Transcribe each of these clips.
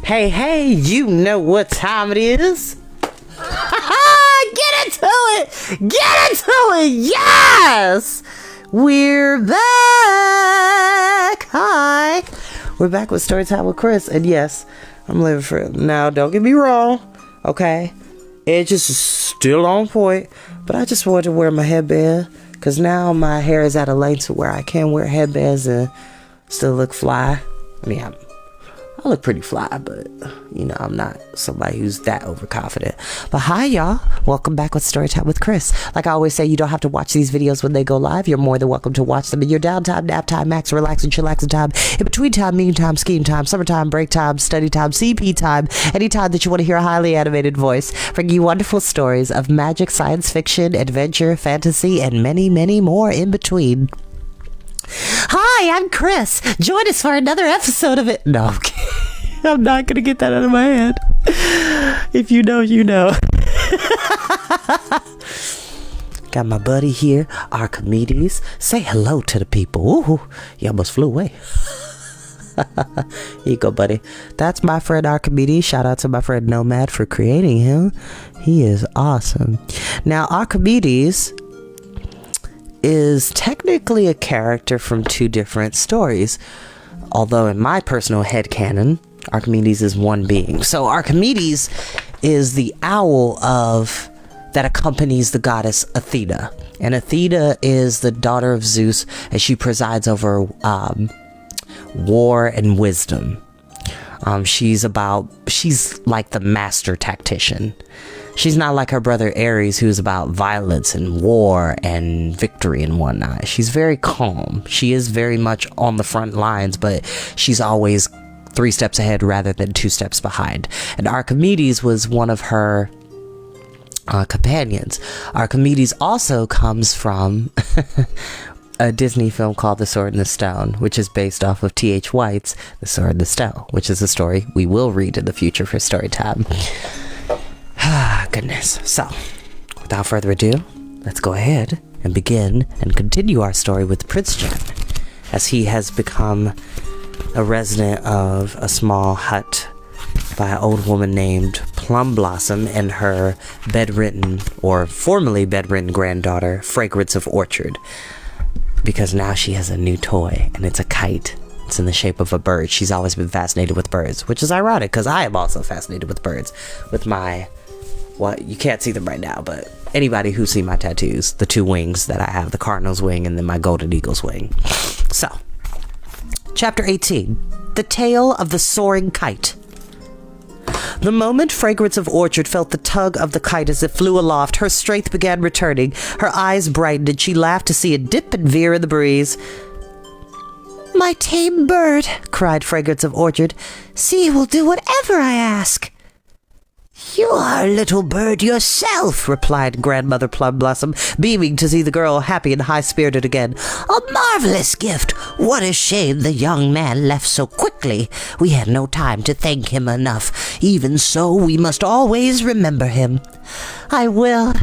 Hey, hey, you know what time it is? Get into it! Get into it! Yes! We're back! Hi! We're back with Storytime with Chris. And yes, I'm living for it. Now, don't get me wrong, okay? Edge is still on point, but I just wanted to wear my headband because now my hair is at a length to where I can wear headbands and still look fly. I mean, I look pretty fly, but, you know, I'm not somebody who's that overconfident. But hi, y'all. Welcome back with Storytime with Chris. Like I always say, you don't have to watch these videos when they go live. You're more than welcome to watch them in your downtime, nap time, max, relax, and chillaxing time, in between time, mean time, scheme time, summertime, break time, study time, CP time, anytime that you want to hear a highly animated voice, bringing you wonderful stories of magic, science fiction, adventure, fantasy, and many, many more in between. Hi, I'm Chris. Join us for another episode of it. No, I'm kidding. I'm not going to get that out of my head. If you know, you know. Got my buddy here, Archimedes. Say hello to the people. Ooh, you almost flew away. Here you go, buddy. That's my friend Archimedes. Shout out to my friend Nomad for creating him. He is awesome. Now, Archimedes is technically a character from two different stories, although in my personal headcanon, Archimedes is one being. So Archimedes is the owl that accompanies the goddess Athena, and Athena is the daughter of Zeus, and she presides over war and wisdom. She's like the master tactician. She's not like her brother Ares, who's about violence and war and victory and whatnot. She's very calm. She is very much on the front lines, but she's always 3 steps ahead rather than 2 steps behind. And Archimedes was one of her companions. Archimedes also comes from a Disney film called The Sword and the Stone, which is based off of T.H. White's The Sword and the Stone, which is a story we will read in the future for Storytime. Goodness. So, without further ado, let's go ahead and begin and continue our story with Prince Jen, as he has become a resident of a small hut by an old woman named Plum Blossom and her bedridden, or formerly bedridden granddaughter, Fragrance of Orchard, because now she has a new toy, and it's a kite. It's in the shape of a bird. She's always been fascinated with birds, which is ironic, because I am also fascinated with birds, with my... well, you can't see them right now, but anybody who's seen my tattoos, the 2 wings that I have, the cardinal's wing and then my golden eagle's wing. So, Chapter 18, The Tale of the Soaring Kite. The moment Fragrance of Orchard felt the tug of the kite as it flew aloft, her strength began returning, her eyes brightened, and she laughed to see it dip and veer in the breeze. "My tame bird," cried Fragrance of Orchard, "see, will do whatever I ask." "You are a little bird yourself," replied Grandmother Plum Blossom, beaming to see the girl happy and high-spirited again. "A marvelous gift. What a shame the young man left so quickly. We had no time to thank him enough. Even so, we must always remember him." "I will,"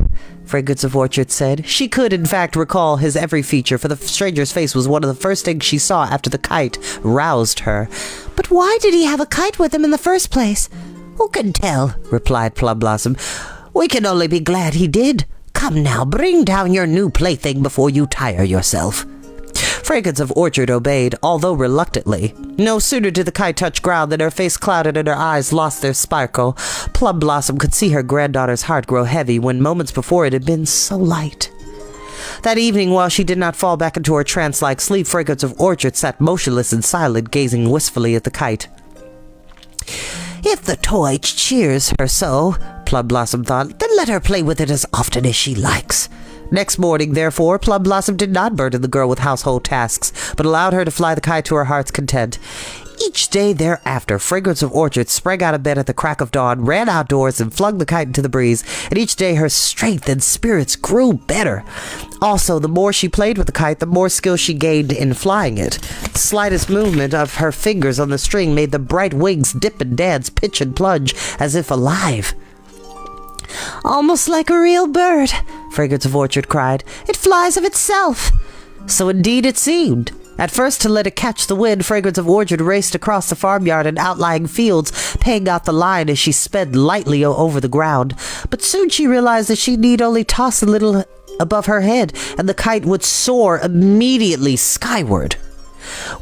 Fragrance of Orchard said. She could, in fact, recall his every feature, for the stranger's face was one of the first things she saw after the kite roused her. "But why did he have a kite with him in the first place?" "Who can tell?" replied Plum Blossom. "We can only be glad he did. Come now, bring down your new plaything before you tire yourself." Fragrance of Orchard obeyed, although reluctantly. No sooner did the kite touch ground than her face clouded and her eyes lost their sparkle. Plum Blossom could see her granddaughter's heart grow heavy when moments before it had been so light. That evening, while she did not fall back into her trance-like sleep, Fragrance of Orchard sat motionless and silent, gazing wistfully at the kite. "If the toy cheers her so," Plum Blossom thought, "then let her play with it as often as she likes." Next morning, therefore, Plum Blossom did not burden the girl with household tasks, but allowed her to fly the kite to her heart's content. Each day thereafter, Fragrance of Orchard sprang out of bed at the crack of dawn, ran outdoors, and flung the kite into the breeze, and each day her strength and spirits grew better. Also, the more she played with the kite, the more skill she gained in flying it. The slightest movement of her fingers on the string made the bright wings dip and dance, pitch and plunge, as if alive. "Almost like a real bird," Fragrance of Orchard cried. "It flies of itself." So indeed it seemed. At first, to let it catch the wind, Fragrance of Orchard raced across the farmyard and outlying fields, paying out the line as she sped lightly over the ground. But soon she realized that she need only toss a little above her head, and the kite would soar immediately skyward.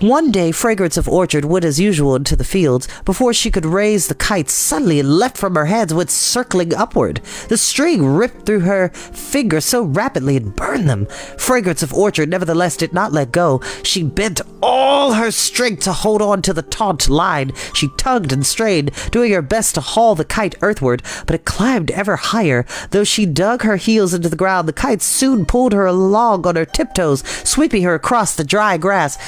One day, Fragrance of Orchard went as usual into the fields. Before she could raise the kite, suddenly it leapt from her hands, went circling upward. The string ripped through her fingers so rapidly it burned them. Fragrance of Orchard nevertheless did not let go. She bent all her strength to hold on to the taut line. She tugged and strained, doing her best to haul the kite earthward, but it climbed ever higher. Though she dug her heels into the ground, the kite soon pulled her along on her tiptoes, sweeping her across the dry grass.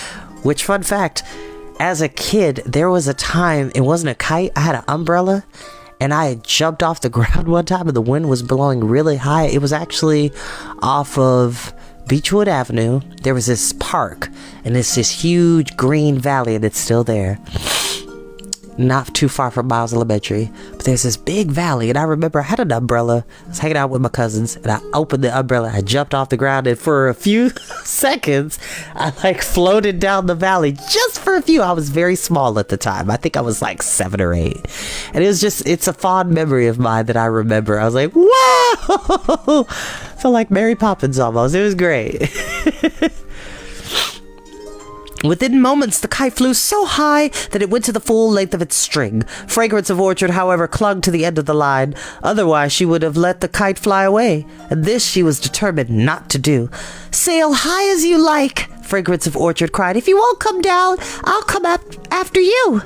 Which, fun fact, as a kid, there was a time, it wasn't a kite, I had an umbrella, and I had jumped off the ground one time and the wind was blowing really high. It was actually off of Beechwood Avenue. There was this park, and it's this huge green valley, and it's still there. Not too far from Miles Elementary, but there's this big valley, and I remember I had an umbrella. I was hanging out with my cousins, and I opened the umbrella. I jumped off the ground, and for a few seconds, I floated down the valley just for a few. I was very small at the time. I think I was 7 or 8, and it's a fond memory of mine that I remember. I was like, whoa! Felt like Mary Poppins almost. It was great. Within moments, the kite flew so high that it went to the full length of its string. Fragrance of Orchard, however, clung to the end of the line. Otherwise, she would have let the kite fly away, and this she was determined not to do. "Sail high as you like," Fragrance of Orchard cried. "If you won't come down, I'll come up after you."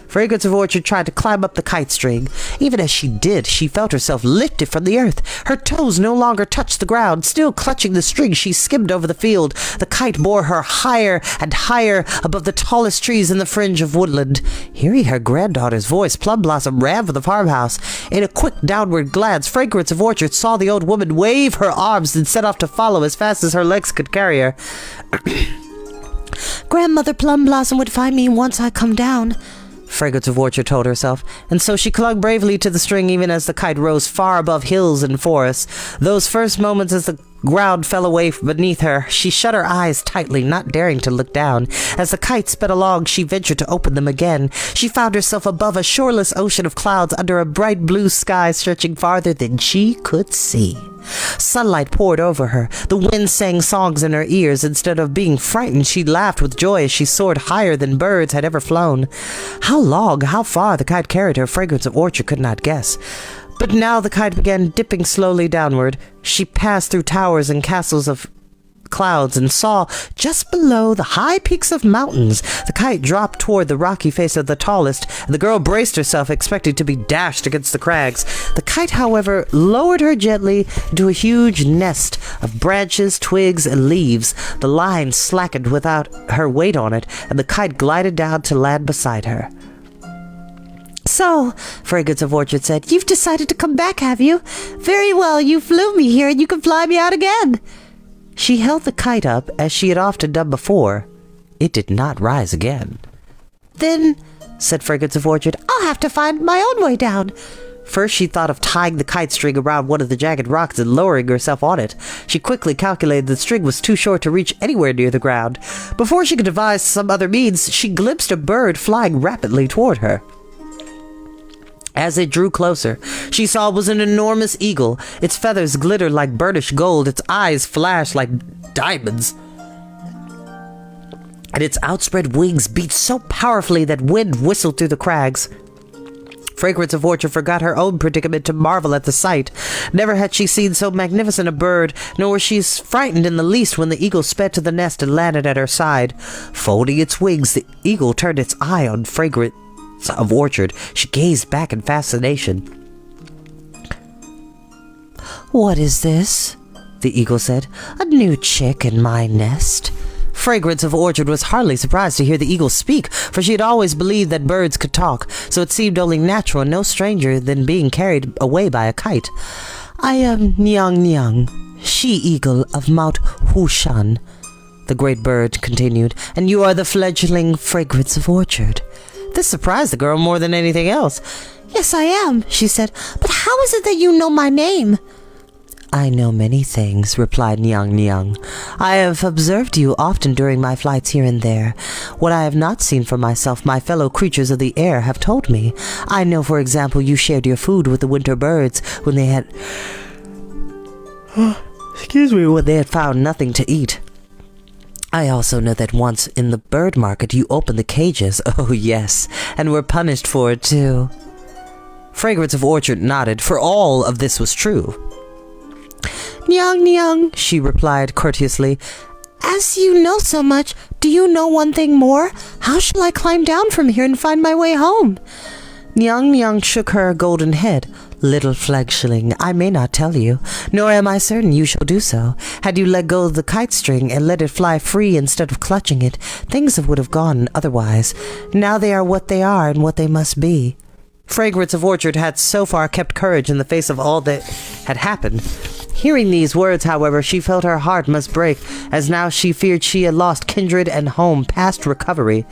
Fragrance of Orchard tried to climb up the kite string. Even as she did, she felt herself lifted from the earth. Her toes no longer touched the ground. Still clutching the string, she skimmed over the field. The kite bore her higher and higher above the tallest trees in the fringe of woodland. Hearing her granddaughter's voice, Plum Blossom ran for the farmhouse. In a quick downward glance, Fragrance of Orchard saw the old woman wave her arms and set off to follow as fast as her legs could carry her. "Grandmother Plum Blossom would find me once I come down," Fragrance of Orchard told herself, and so she clung bravely to the string even as the kite rose far above hills and forests. Those first moments as the ground fell away beneath her, she shut her eyes tightly, not daring to look down. As the kite sped along, she ventured to open them again. She found herself above a shoreless ocean of clouds under a bright blue sky stretching farther than she could see. Sunlight poured over her. The wind sang songs in her ears. Instead of being frightened, she laughed with joy as she soared higher than birds had ever flown. How long, how far the kite carried her, Fragrance of Orchard could not guess. But now the kite began dipping slowly downward. She passed through towers and castles of clouds and saw just below the high peaks of mountains. The kite dropped toward the rocky face of the tallest, and the girl braced herself, expecting to be dashed against the crags. The kite, however, lowered her gently into a huge nest of branches, twigs, and leaves. The line slackened without her weight on it, and the kite glided down to land beside her. "So," Fragrance of Orchard said, "you've decided to come back, have you? Very well, you flew me here, and you can fly me out again." She held the kite up, as she had often done before. It did not rise again. "Then," said Fragrance of Orchard, "I'll have to find my own way down." First she thought of tying the kite string around one of the jagged rocks and lowering herself on it. She quickly calculated the string was too short to reach anywhere near the ground. Before she could devise some other means, she glimpsed a bird flying rapidly toward her. As it drew closer, she saw it was an enormous eagle. Its feathers glittered like burnished gold, its eyes flashed like diamonds, and its outspread wings beat so powerfully that wind whistled through the crags. Fragrance of Orchard forgot her own predicament to marvel at the sight. Never had she seen so magnificent a bird, nor was she frightened in the least when the eagle sped to the nest and landed at her side. Folding its wings, the eagle turned its eye on Fragrance of Orchard. She gazed back in fascination. "What is this?" the eagle said. "A new chick in my nest." Fragrance of Orchard was hardly surprised to hear the eagle speak, for she had always believed that birds could talk, so it seemed only natural and no stranger than being carried away by a kite. "I am Nyang Nyang, she-eagle of Mount Hushan," the great bird continued, "and you are the fledgling Fragrance of Orchard." This surprised the girl more than anything else. "Yes, I am," she said. "But how is it that you know my name?" I know many things, replied Niang Niang. I have observed you often during my flights here and there. What I have not seen for myself, my fellow creatures of the air have told me. I know, for example, you shared your food with the winter birds when they had... when they had found nothing to eat. I also know that once in the bird market you opened the cages, oh yes, and were punished for it too. Fragrance of Orchard nodded, for all of this was true. Niang Niang, she replied courteously, as you know so much, do you know one thing more? How shall I climb down from here and find my way home? Niang Niang shook her golden head. Little fledgling, I may not tell you, nor am I certain you shall do so. Had you let go of the kite string and let it fly free instead of clutching it, things would have gone otherwise. Now they are what they are and what they must be. Fragrance of Orchard had so far kept courage in the face of all that had happened. Hearing these words, however, she felt her heart must break, as now she feared she had lost kindred and home past recovery.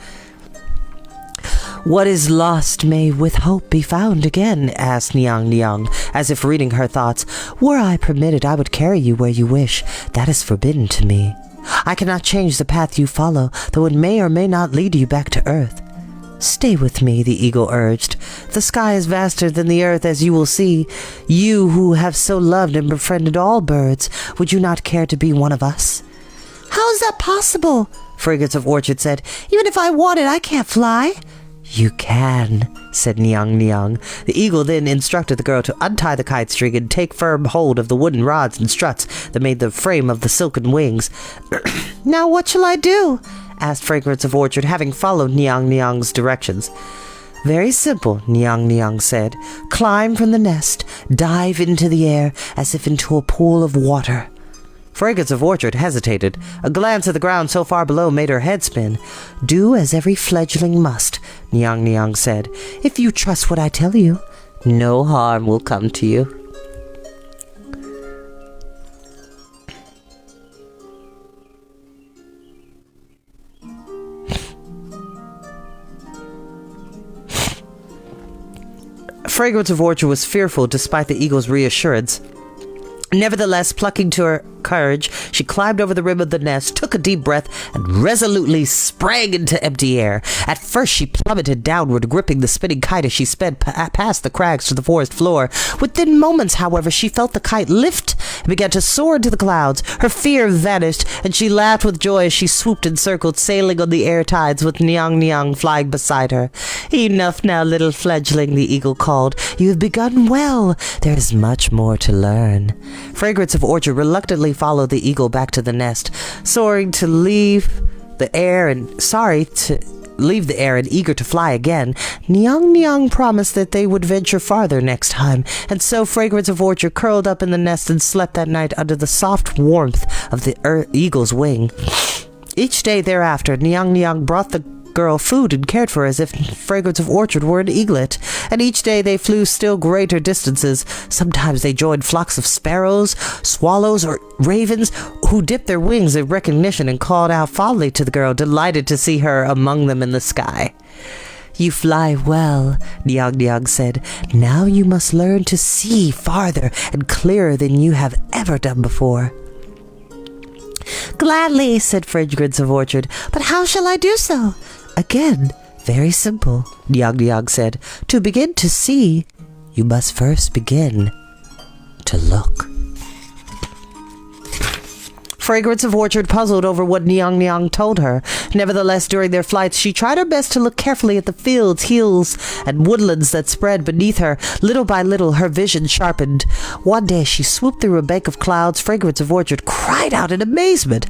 What is lost may with hope be found again, asked Niang Niang, as if reading her thoughts. Were I permitted, I would carry you where you wish. That is forbidden to me. I cannot change the path you follow, though it may or may not lead you back to earth. Stay with me, the eagle urged. The sky is vaster than the earth, as you will see. You who have so loved and befriended all birds, would you not care to be one of us? How is that possible? Fragrance of Orchard said. Even if I wanted, I can't fly. You can, said Niang Niang. The eagle then instructed the girl to untie the kite string and take firm hold of the wooden rods and struts that made the frame of the silken wings. Now what shall I do? Asked Fragrance of Orchard, having followed Niang Niang's directions. Very simple, Niang Niang said. Climb from the nest, dive into the air as if into a pool of water. Fragrance of Orchard hesitated. A glance at the ground so far below made her head spin. Do as every fledgling must, Niang Niang said. If you trust what I tell you, no harm will come to you. Fragrance of Orchard was fearful despite the eagle's reassurance. Nevertheless, plucking to her courage, she climbed over the rim of the nest, took a deep breath, and resolutely sprang into empty air. At first she plummeted downward, gripping the spinning kite as she sped past the crags to the forest floor. Within moments, however, she felt the kite lift and began to soar into the clouds. Her fear vanished, and she laughed with joy as she swooped and circled, sailing on the air tides with Niang Niang flying beside her. Enough now, little fledgling, the eagle called. You have begun well. There is much more to learn. Fragrance of Orchard reluctantly followed the eagle back to the nest, sorry to leave the air and eager to fly again. Niang Niang promised that they would venture farther next time, and so Fragrance of Orchard curled up in the nest and slept that night under the soft warmth of the eagle's wing. Each day thereafter, Niang Niang brought the girl food and cared for her as if Fragrance of Orchard were an eaglet, and each day they flew still greater distances. Sometimes they joined flocks of sparrows, swallows, or ravens who dipped their wings in recognition and called out fondly to the girl, delighted to see her among them in the sky. You fly well, Niang Niang said. Now you must learn to see farther and clearer than you have ever done before. Gladly, said Fragrance of Orchard, but how shall I do so? Again, very simple, Niang Niang said. To begin to see, you must first begin to look. Fragrance of Orchard puzzled over what Niang Niang told her. Nevertheless, during their flights, she tried her best to look carefully at the fields, hills, and woodlands that spread beneath her. Little by little, her vision sharpened. One day, she swooped through a bank of clouds. Fragrance of Orchard cried out in amazement.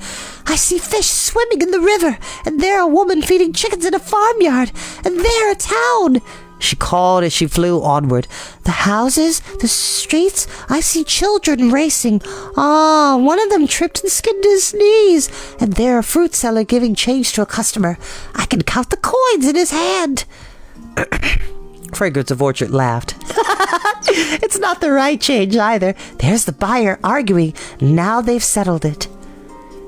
I see fish swimming in the river, and there a woman feeding chickens in a farmyard, and there a town. She called as she flew onward. The houses, the streets, I see children racing. Ah, one of them tripped and skinned his knees. And there a fruit seller giving change to a customer. I can count the coins in his hand. Fragrance of Orchard laughed. It's not the right change either. There's the buyer arguing. Now they've settled it.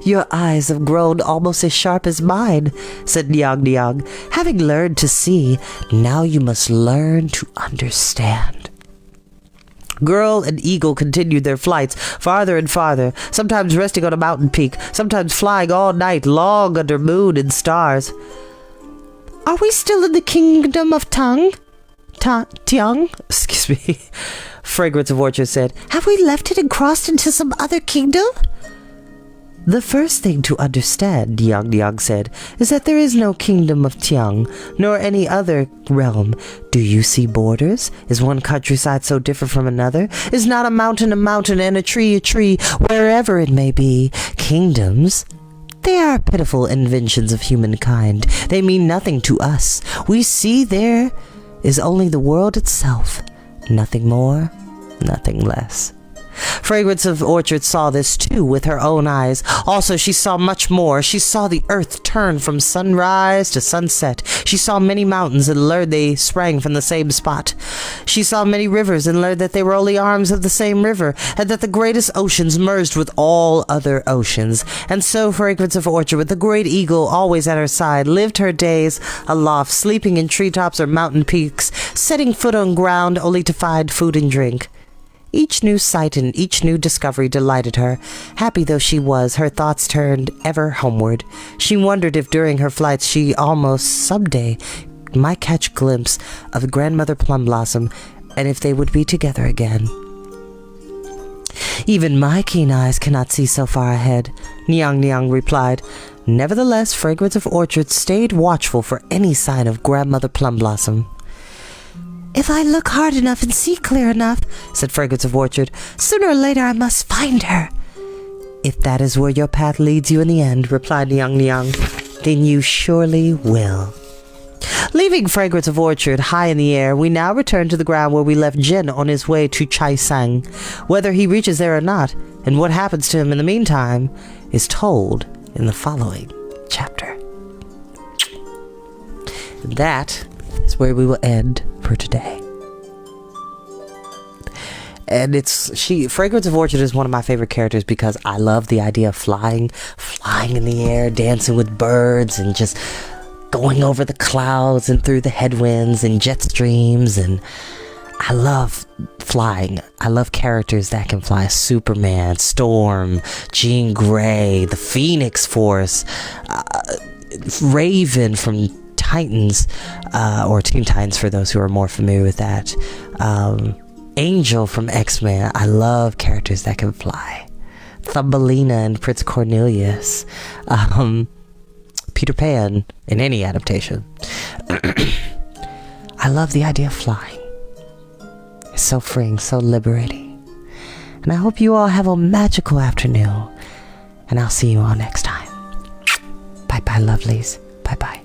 Your eyes have grown almost as sharp as mine, said Niang Niang. Having learned to see, now you must learn to understand. Girl and eagle continued their flights farther and farther, sometimes resting on a mountain peak, sometimes flying all night long under moon and stars. "Are we still in the kingdom of Tiang? Excuse me," Fragrance of Orchard said. "Have we left it and crossed into some other kingdom?" "The first thing to understand," Yang said, "is that there is no kingdom of Tiang, nor any other realm. Do you see borders? Is one countryside so different from another? Is not a mountain and a tree, wherever it may be? Kingdoms, they are pitiful inventions of humankind. They mean nothing to us. We see there is only the world itself. Nothing more, nothing less." Fragrance of Orchard saw this too with her own eyes. Also, she saw much more. She saw the earth turn from sunrise to sunset. She saw many mountains and learned they sprang from the same spot. She saw many rivers and learned that they were only arms of the same river, and that the greatest oceans merged with all other oceans. And so Fragrance of Orchard, with the great eagle always at her side, lived her days aloft, sleeping in treetops or mountain peaks, setting foot on ground only to find food and drink. Each new sight and each new discovery delighted her. Happy though she was, her thoughts turned ever homeward. She wondered if during her flights she almost someday might catch a glimpse of Grandmother Plumblossom, and if they would be together again. "Even my keen eyes cannot see so far ahead," Niang replied. Nevertheless, Fragrance of Orchard stayed watchful for any sign of Grandmother Plumblossom. "If I look hard enough and see clear enough," said Fragrance of Orchard, "sooner or later I must find her." "If that is where your path leads you in the end," replied Niang, "then you surely will." Leaving Fragrance of Orchard high in the air, we now return to the ground where we left Jin on his way to Chaisang. Whether he reaches there or not, and what happens to him in the meantime, is told in the following chapter. And that is where we will end for today. And Fragrance of Orchard is one of my favorite characters because I love the idea of flying in the air, dancing with birds, and just going over the clouds and through the headwinds and jet streams. And I love flying. I love characters that can fly. Superman, Storm, Jean Grey, the Phoenix Force, Raven from Titans, or Teen Titans for those who are more familiar with that. Angel from X-Men. I love characters that can fly. Thumbelina and Prince Cornelius. Peter Pan in any adaptation. I love the idea of flying. It's so freeing, so liberating. And I hope you all have a magical afternoon. And I'll see you all next time. Bye-bye, lovelies. Bye-bye.